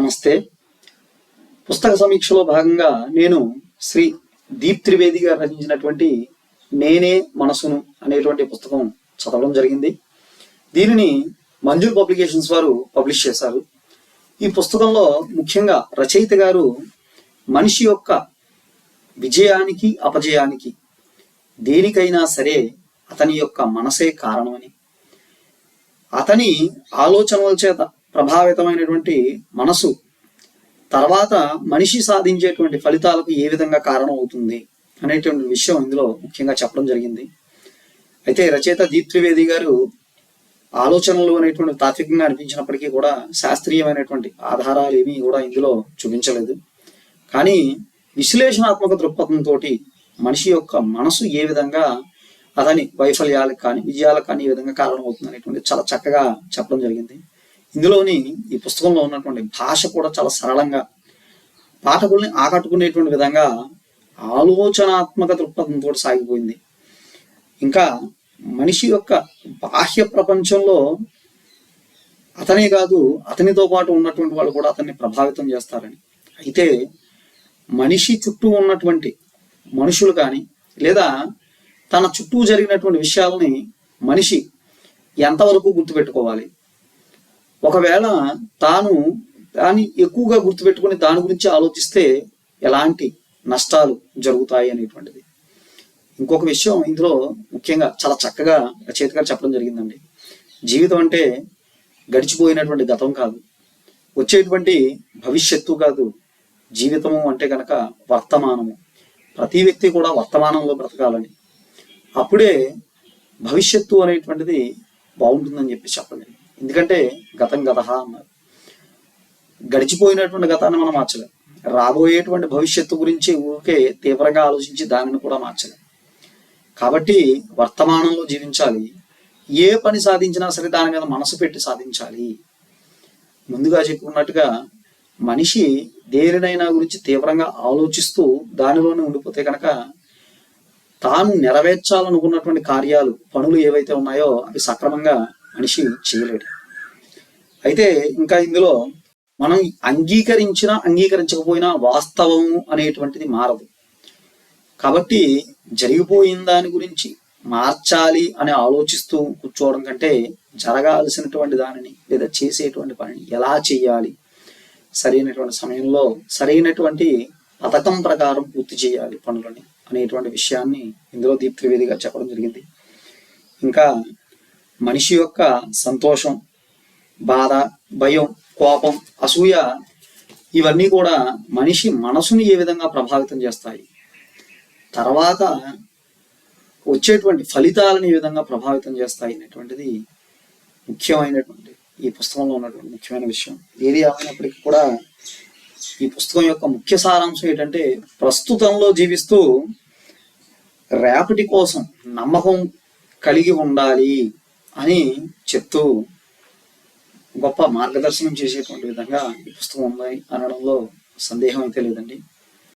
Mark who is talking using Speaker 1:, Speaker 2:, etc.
Speaker 1: నమస్తే. పుస్తక సమీక్షలో భాగంగా నేను శ్రీ దీప్ త్రివేది గారు రచించినటువంటి నేనే మనసును అనేటువంటి పుస్తకం చదవడం జరిగింది. దీనిని మంజుల్ పబ్లికేషన్స్ వారు పబ్లిష్ చేశారు. ఈ పుస్తకంలో ముఖ్యంగా రచయిత గారు మనిషి యొక్క విజయానికి అపజయానికి దేనికైనా సరే అతని యొక్క మనసే కారణమని, అతని ఆలోచనల చేత ప్రభావితమైనటువంటి మనసు తర్వాత మనిషి సాధించేటువంటి ఫలితాలకు ఏ విధంగా కారణం అవుతుంది అనేటువంటి విషయం ఇందులో ముఖ్యంగా చెప్పడం జరిగింది. అయితే రచయిత దీప్ త్రివేది గారు ఆలోచనలు అనేటువంటి తాత్వికంగా అనిపించినప్పటికీ కూడా శాస్త్రీయమైనటువంటి ఆధారాలు ఏమీ కూడా ఇందులో చూపించలేదు. కానీ విశ్లేషణాత్మక దృక్పథంతో మనిషి యొక్క మనసు ఏ విధంగా అతని వైఫల్యాలకు కానీ విజయాలకు కానీ ఏ విధంగా కారణమవుతుంది అనేటువంటి చాలా చక్కగా చెప్పడం జరిగింది. ఇందులోని ఈ పుస్తకంలో ఉన్నటువంటి భాష కూడా చాలా సరళంగా పాఠకుల్ని ఆకట్టుకునేటువంటి విధంగా ఆలోచనాత్మక దృక్పథంతో సాగిపోయింది. ఇంకా మనిషి యొక్క బాహ్య ప్రపంచంలో అతనే కాదు, అతనితో పాటు ఉన్నటువంటి వాళ్ళు కూడా అతన్ని ప్రభావితం చేస్తారని. అయితే మనిషి చుట్టూ ఉన్నటువంటి మనుషులు కానీ లేదా తన చుట్టూ జరిగినటువంటి విషయాలని మనిషి ఎంతవరకు గుర్తుపెట్టుకోవాలి, ఒకవేళ తాను దాన్ని ఎక్కువగా గుర్తుపెట్టుకుని దాని గురించి ఆలోచిస్తే ఎలాంటి నష్టాలు జరుగుతాయి అనేటువంటిది. ఇంకొక విషయం ఇందులో ముఖ్యంగా చాలా చక్కగా రచయిత గారు చెప్పడం జరిగిందండి. జీవితం అంటే గడిచిపోయినటువంటి గతం కాదు, వచ్చేటువంటి భవిష్యత్తు కాదు. జీవితము అంటే కనుక వర్తమానము. ప్రతి వ్యక్తి కూడా వర్తమానంలో బ్రతకాలని, అప్పుడే భవిష్యత్తు అనేటువంటిది బాగుంటుందని చెప్పి చెప్పండి. ఎందుకంటే గతం గతహ అన్నారు. గడిచిపోయినటువంటి గతాన్ని మనం మార్చలేం, రాబోయేటువంటి భవిష్యత్తు గురించి ఊరికే తీవ్రంగా ఆలోచించి దానిని కూడా మార్చలేం. కాబట్టి వర్తమానంలో జీవించాలి. ఏ పని సాధించినా సరే దాని మీద మనసు పెట్టి సాధించాలి. ముందుగా చెప్పుకున్నట్టుగా మనిషి దేనినైనా గురించి తీవ్రంగా ఆలోచిస్తూ దానిలోనే ఉండిపోతే కనుక తాను నెరవేర్చాలనుకున్నటువంటి కార్యాలు పనులు ఏవైతే ఉన్నాయో అవి సక్రమంగా మనిషి చేయలేడు. అయితే ఇంకా ఇందులో మనం అంగీకరించినా అంగీకరించకపోయినా వాస్తవము అనేటువంటిది మారదు. కాబట్టి జరిగిపోయిన దాని గురించి మార్చాలి అని ఆలోచిస్తూ కూర్చోవడం కంటే జరగాల్సినటువంటి దానిని లేదా చేసేటువంటి పనిని ఎలా చేయాలి, సరైనటువంటి సమయంలో సరైనటువంటి పథకం ప్రకారం పూర్తి చేయాలి పనులని అనేటువంటి విషయాన్ని ఇందులో దీప్ త్రివేది గారు చెప్పడం జరిగింది. ఇంకా మనిషి యొక్క సంతోషం, బాధ, భయం, కోపం, అసూయ ఇవన్నీ కూడా మనిషి మనసుని ఏ విధంగా ప్రభావితం చేస్తాయి, తర్వాత వచ్చేటువంటి ఫలితాలను ఏ విధంగా ప్రభావితం చేస్తాయి అనేటువంటిది ముఖ్యమైనటువంటి ఈ పుస్తకంలో ఉన్నటువంటి ముఖ్యమైన విషయం. ఏది ఏమైనప్పటికీ కూడా ఈ పుస్తకం యొక్క ముఖ్య సారాంశం ఏంటంటే ప్రస్తుతంలో జీవిస్తూ రేపటి కోసం నమ్మకం కలిగి ఉండాలి అని చెప్తూ గొప్ప మార్గదర్శనం చేసేటువంటి విధంగా ఈ పుస్తకం ఉంది అనడంలో సందేహం అయితే లేదండి.